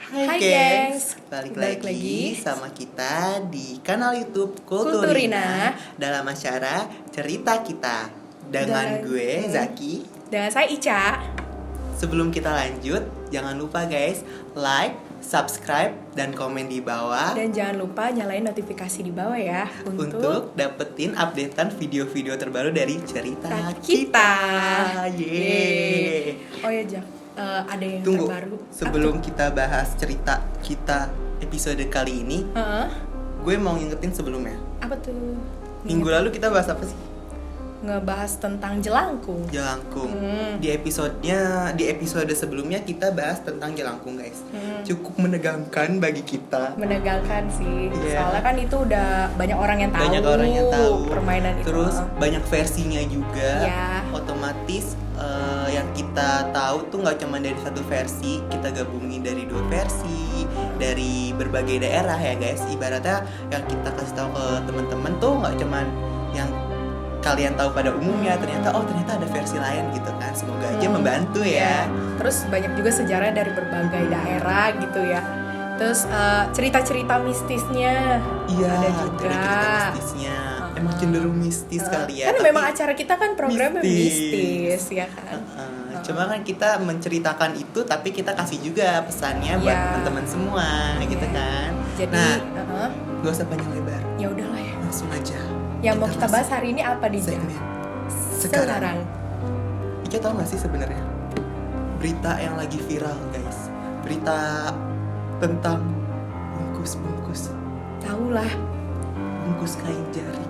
Hai gengs, balik lagi sama kita di kanal YouTube Kulturina dalam acara Cerita Kita dengan gue Zaki. Dengan saya Ica. Sebelum kita lanjut, jangan lupa guys, like, subscribe, dan komen di bawah. Dan jangan lupa nyalain notifikasi di bawah ya Untuk dapetin updatean video-video terbaru dari Cerita kita. Yeay. Oh ya Jak, ada yang Tunggu, terbaru. sebelum kita bahas cerita kita episode kali ini, gue mau ngingetin sebelumnya. Apa tuh? Minggu lalu kita bahas apa sih? Ngebahas tentang jelangkung. Di episode sebelumnya kita bahas tentang jelangkung guys. Cukup menegangkan bagi kita. Menegangkan sih. Yeah. Soalnya kan itu udah banyak orang yang tahu. Permainan itu. Terus banyak versinya juga. Yeah. Otomatis yang kita tahu tuh nggak cuma dari satu versi, kita gabungin dari dua versi dari berbagai daerah ya guys. Ibaratnya yang kita kasih tahu ke teman-teman tuh nggak cuma yang kalian tahu pada umumnya, ternyata ada versi lain gitu kan. Semoga aja membantu ya. Terus banyak juga sejarah dari berbagai daerah gitu ya. Terus cerita-cerita mistisnya ada juga. Cerita mistisnya emang cenderung mistis kali ya. Kan memang acara kita kan programnya mistis ya kan. Cuma kan kita menceritakan itu, tapi kita kasih juga pesannya buat teman-teman semua gitu kan. Jadi, gak usah panjang lebar. Ya udahlah ya. Langsung aja. Yang mau kita bahas hari ini apa di segmen sekarang. Ica tahu gak sih sebenarnya berita yang lagi viral guys? Berita tentang bungkus. Tahu lah. Bungkus kain jari.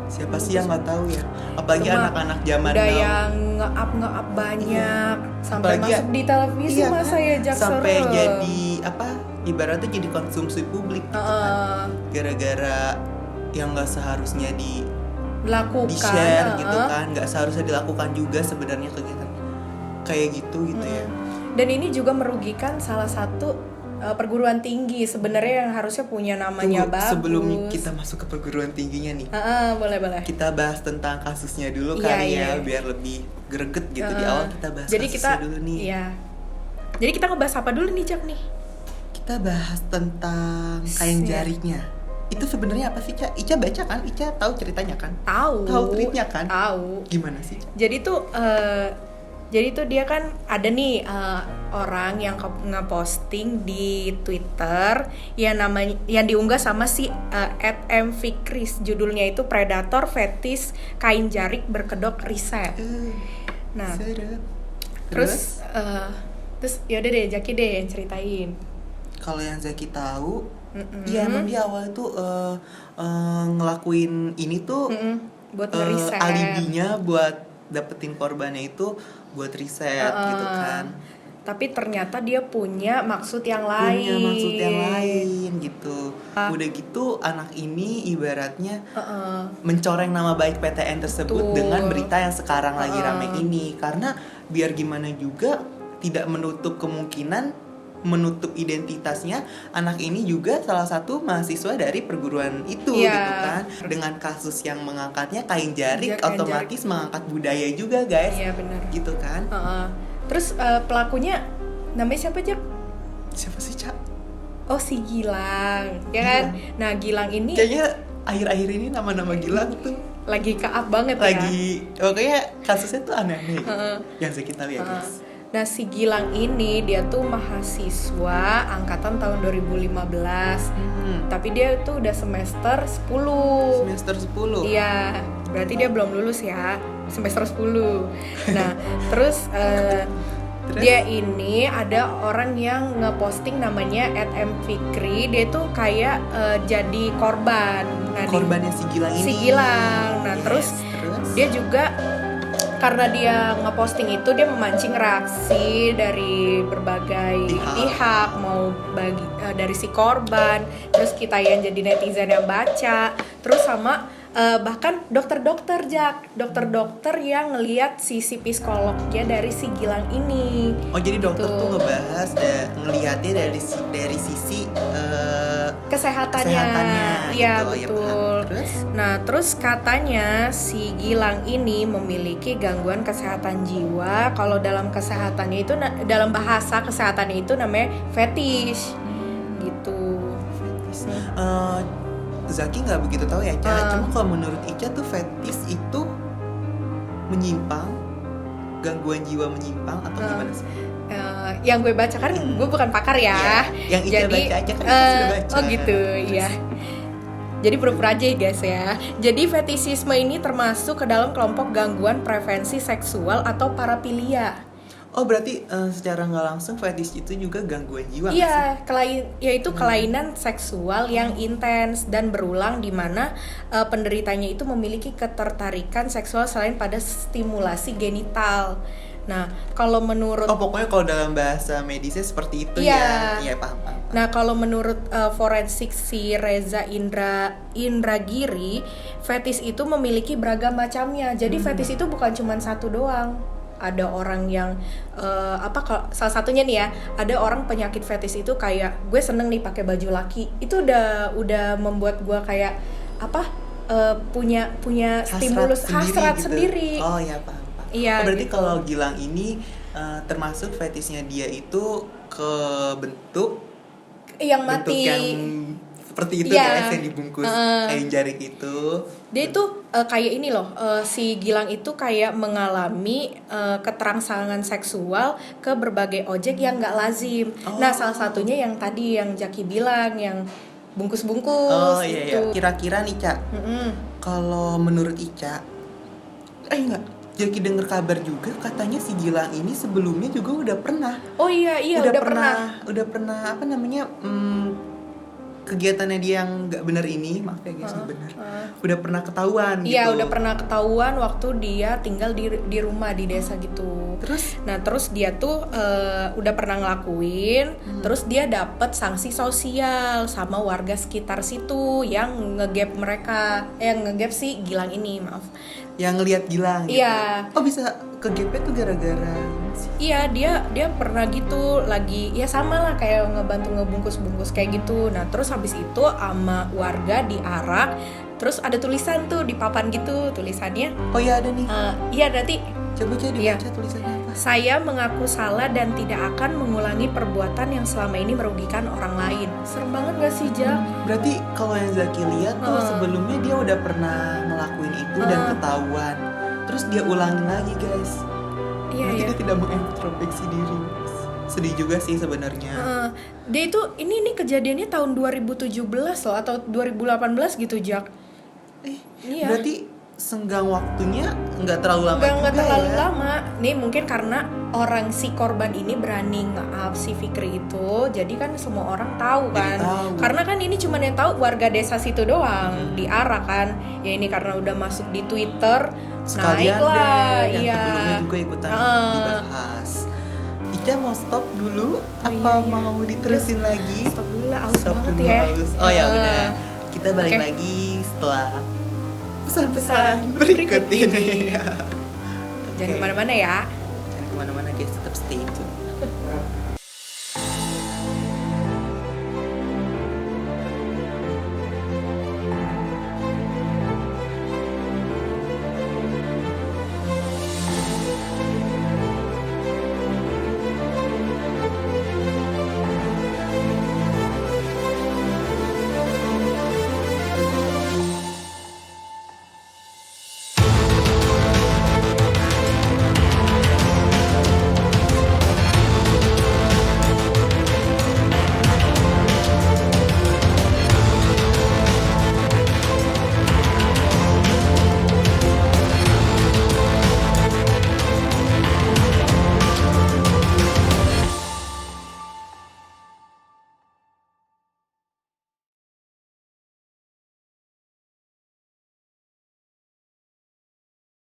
Siapa sih yang nggak tahu ya? Apalagi anak-anak zaman now. Udah yang nge-up banyak, sampai apalagi masuk di televisi masa ya Jak. Sampai jadi ibaratnya jadi konsumsi publik gitu kan. Gara-gara yang nggak seharusnya dilakukan, di share gitu kan, nggak seharusnya dilakukan juga sebenarnya kegiatan kayak gitu ya. Dan ini juga merugikan salah satu perguruan tinggi sebenarnya yang harusnya punya namanya bagus. Sebelum kita masuk ke perguruan tingginya nih, boleh. Kita bahas tentang kasusnya dulu kali ya, biar lebih greget gitu. Di awal kita bahas kasusnya dulu nih. Iya. Jadi kita ngebahas apa dulu nih Jak nih? Kita bahas tentang kain jarinya. Itu sebenarnya apa sih, Ca? Ica baca kan? Ica tahu ceritanya kan? Tahu tweetnya kan? Tahu. Gimana sih, Ca? Jadi tuh dia kan ada nih orang yang ngeposting di Twitter yang diunggah sama si @mfikris. Judulnya itu Predator Fetis Kain Jarik Berkedok Riset. Nah, terus yaudah deh Zaki deh yang ceritain. Kalau yang Zaki tahu, ya emang dia awal itu ngelakuin ini tuh buat ngeriset. Alibinya buat dapetin korbannya itu buat riset gitu kan. Tapi ternyata dia punya maksud yang lain gitu. Udah gitu anak ini ibaratnya mencoreng nama baik PTN tersebut dengan berita yang sekarang lagi rame ini. Karena biar gimana juga tidak menutup kemungkinan, menutup identitasnya, anak ini juga salah satu mahasiswa dari perguruan itu gitu kan. Dengan kasus yang mengangkatnya kain jarik, otomatis mengangkat budaya juga guys. Iya benar. Gitu kan. Terus pelakunya namanya siapa Jak? Siapa sih Cak? Oh si Gilang, ya kan? Nah Gilang ini kayaknya akhir-akhir ini nama-nama Gilang tuh lagi ke-up banget pokoknya kasusnya tuh aneh-aneh yang kita lihat guys. Nah si Gilang ini dia tuh mahasiswa angkatan tahun 2015. Tapi dia tuh udah semester 10. Semester 10? Iya, berarti dia belum lulus ya, semester 10. Nah terus dia ini ada orang yang ngeposting namanya @mfikri. Dia tuh kayak jadi korban. Korbannya si Gilang ini. Si Gilang. Nah terus dia juga karena dia ngeposting itu, dia memancing reaksi dari berbagai pihak, mau dari si korban, terus kita yang jadi netizen yang baca, terus sama bahkan dokter-dokter yang ngelihat sisi psikolognya dari si Gilang ini. Oh jadi dokter tuh ngebahas ngelihatnya dari sisi kesehatannya. Iya gitu. betul. Ya, Terus katanya si Gilang ini memiliki gangguan kesehatan jiwa. Kalau dalam kesehatannya itu dalam bahasa kesehatannya itu namanya fetish gitu. Zaki nggak begitu tahu ya, Ica. Cuma kalau menurut Ica tuh fetish itu menyimpang, gangguan jiwa menyimpang atau gimana sih? Yang gue baca kan gue bukan pakar ya. Yang Ica baca aja kan Ica sudah baca. Oh gitu, iya. Jadi pura-pura aja ya guys ya. Jadi fetishisme ini termasuk ke dalam kelompok gangguan preferensi seksual atau parafilia. Oh berarti secara nggak langsung fetish itu juga gangguan jiwa? Iya, yaitu kelainan seksual yang intens dan berulang di mana penderitanya itu memiliki ketertarikan seksual selain pada stimulasi genital. Nah, kalau menurut pokoknya kalau dalam bahasa medisnya seperti itu ya. Iya, paham. Nah, kalau menurut forensik si Reza Indragiri, fetish itu memiliki beragam macamnya. Jadi fetish itu bukan cuma satu doang. Ada orang yang salah satunya nih ya, ada orang penyakit fetish itu kayak gue seneng nih pakai baju laki. Itu udah membuat gue kayak punya stimulus hasrat sendiri. Oh ya, paham. Iya. Berarti gitu. kalau Gilang ini termasuk fetishnya dia itu ke bentuk yang mati, bentuk yang seperti itu guys, yang dibungkus kain jarik itu. Dia itu kayak ini loh, si Gilang itu kayak mengalami keterangsangan seksual ke berbagai objek yang nggak lazim. Nah, salah satunya yang tadi yang Jaki bilang, yang bungkus-bungkus gitu. Iya. Kira-kira nih, Ca, kalau menurut Ica, Jaki denger kabar juga katanya si Gilang ini sebelumnya juga udah pernah. Oh iya, udah pernah. Udah pernah kegiatannya dia yang nggak benar ini, maaf ya guys, nggak benar. Udah pernah ketahuan gitu. Iya, udah pernah ketahuan waktu dia tinggal di rumah di desa gitu. Terus dia tuh udah pernah ngelakuin, terus dia dapet sanksi sosial sama warga sekitar situ yang ngegap si Gilang ini, maaf. Yang ngelihat Gilang gitu. Iya. Oh bisa kegepet tuh gara-gara Iya, dia pernah gitu lagi ya sama lah kayak ngebantu ngebungkus-bungkus kayak gitu. Nah, terus habis itu sama warga diarak, terus ada tulisan tuh di papan gitu tulisannya. Oh iya ada nih. Iya nanti coba dibaca tulisannya apa? Saya mengaku salah dan tidak akan mengulangi perbuatan yang selama ini merugikan orang lain. Serem banget gak sih, Jak? Berarti kalau yang Zaki lihat tuh sebelumnya dia udah pernah ngelakuin itu dan ketahuan. Terus dia ulangin lagi, guys. Berarti dia tidak mengintrospeksi diri. Sedih juga sih sebenarnya. Dia itu ini kejadiannya tahun 2017 loh atau 2018 gitu, Jak. Iya. Berarti senggang waktunya nggak terlalu lama. Nggak terlalu lama. Nih mungkin karena orang si korban ini berani nge-up si Fikri itu, jadi kan semua orang tahu kan. Karena kan ini cuma yang tahu warga desa situ doang, diarah kan. Ya ini karena udah masuk di Twitter, sekalian naiklah. Yang sebelumnya juga ikutan dibahas. Ica mau stop dulu mau diterusin lagi? Stop dulu lah, aus banget ya. Oh ya udah. Kita balik lagi setelah pesan-pesan berikut ini. Jangan kemana-mana ya. Jangan kemana-mana guys, tetap stay tune.